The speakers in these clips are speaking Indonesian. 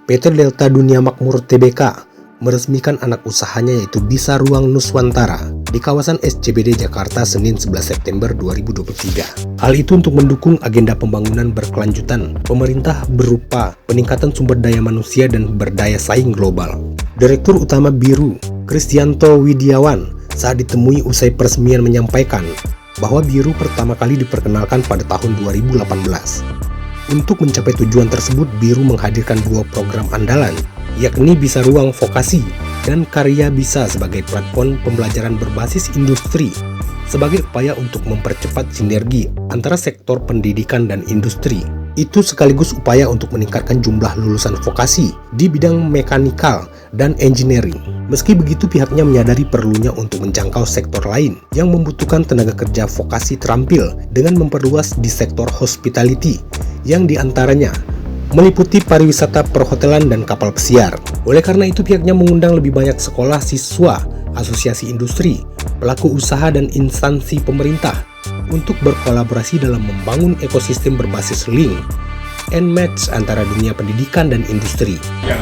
PT Delta Dunia Makmur Tbk meresmikan anak usahanya yaitu Bisa Ruang Nuswantara di kawasan SCBD Jakarta Senin 11 September 2023. Hal itu untuk mendukung agenda pembangunan berkelanjutan pemerintah berupa peningkatan sumber daya manusia dan berdaya saing global. Direktur Utama Biru, Kristianto Widiawan, saat ditemui usai peresmian menyampaikan bahwa Biru pertama kali diperkenalkan pada tahun 2018. Untuk mencapai tujuan tersebut, Biru menghadirkan dua program andalan, yakni Bisa Ruang Vokasi dan Karya Bisa sebagai platform pembelajaran berbasis industri sebagai upaya untuk mempercepat sinergi antara sektor pendidikan dan industri. Itu sekaligus upaya untuk meningkatkan jumlah lulusan vokasi di bidang mekanikal dan engineering. Meski begitu, pihaknya menyadari perlunya untuk menjangkau sektor lain yang membutuhkan tenaga kerja vokasi terampil dengan memperluas di sektor hospitality yang diantaranya meliputi pariwisata, perhotelan, dan kapal pesiar. Oleh karena itu, pihaknya mengundang lebih banyak sekolah, siswa, asosiasi industri, pelaku usaha, dan instansi pemerintah untuk berkolaborasi dalam membangun ekosistem berbasis link and match antara dunia pendidikan dan industri. Ya,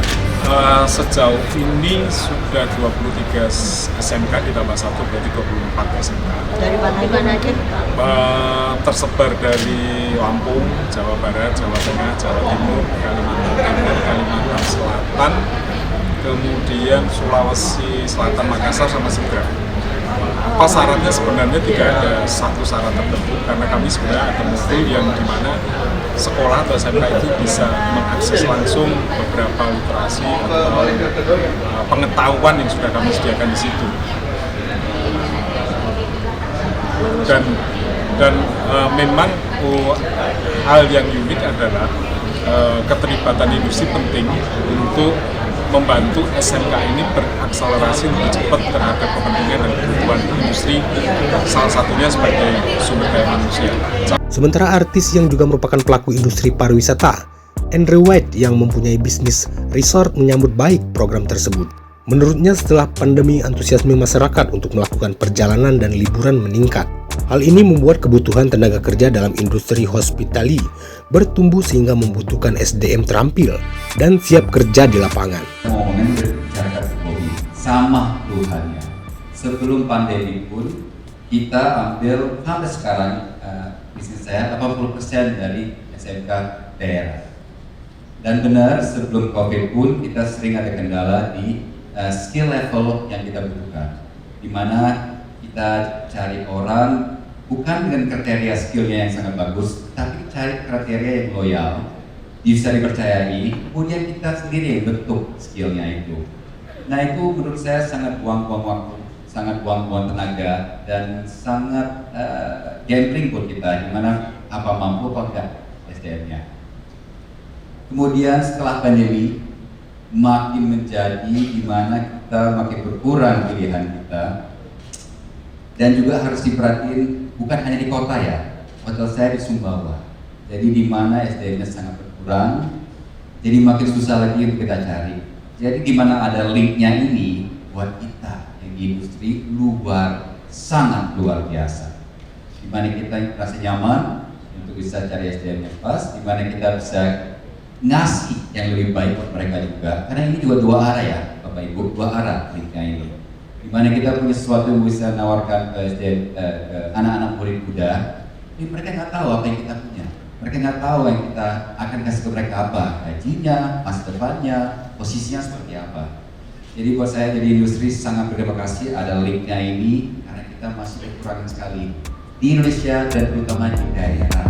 sejauh ini sudah 23 SMK ditambah 1 berarti 24 SMK. Dari mana aja? Tersebar dari Lampung, Jawa Barat, Jawa Tengah, Jawa Timur, Kalimantan Timur, Kalimantan Selatan, kemudian Sulawesi Selatan, Makassar, sama Seberang. Apa syaratnya? Sebenarnya tidak ada satu syarat tertentu, karena kami sebenarnya ada modul yang dimana sekolah atau SMK itu bisa mengakses langsung beberapa literasi atau pengetahuan yang sudah kami sediakan di situ. Dan memang hal yang unik adalah keterlibatan industri penting untuk membantu SMK ini berakselerasi lebih cepat terhadap kepentingan dan kebutuhan industri, salah satunya sebagai sumber daya manusia. Sementara artis yang juga merupakan pelaku industri pariwisata, Andrew White yang mempunyai bisnis resort menyambut baik program tersebut. Menurutnya, setelah pandemi, antusiasme masyarakat untuk melakukan perjalanan dan liburan meningkat. Hal ini membuat kebutuhan tenaga kerja dalam industri hospitality bertumbuh sehingga membutuhkan SDM terampil dan siap kerja di lapangan. Ngomongin berbicara teknologi sama Tuhannya. Sebelum pandemi pun kita ambil sampai sekarang bisnis saya 80% dari SMK daerah. Dan benar, sebelum COVID pun kita sering ada kendala di skill level yang kita butuhkan, di mana kita cari orang bukan dengan kriteria skillnya yang sangat bagus, tapi cari kriteria yang loyal, bisa dipercayai, kemudian kita sendiri yang bentuk skillnya itu. Nah, itu menurut saya sangat buang-buang waktu, sangat buang-buang tenaga, dan sangat gambling buat kita, dimana apa mampu apa enggak SDM-nya. Kemudian setelah pandemi makin menjadi dimana kita makin berkurang pilihan kita, dan juga harus diperhatiin bukan hanya di kota ya, hotel saya di Sumbawa, jadi dimana SDM-nya sangat berkurang, jadi makin susah lagi untuk kita cari. Jadi dimana ada linknya ini buat kita yang di industri sangat luar biasa, dimana kita merasa nyaman untuk bisa cari SDM yang pas, dimana kita bisa ngasih yang lebih baik buat mereka juga, karena ini juga dua arah ya Bapak Ibu, dua arah linknya ini, dimana kita punya sesuatu yang bisa menawarkan ke SDM, ke anak-anak murid muda, tapi mereka nggak tahu apa yang kita punya, mereka nggak tahu yang kita akan kasih ke mereka apa, gajinya, masa depannya, posisinya seperti apa. Jadi buat saya jadi industri sangat berterima kasih ada linknya ini, karena kita masih kekurangan sekali di Indonesia dan terutama di daerah.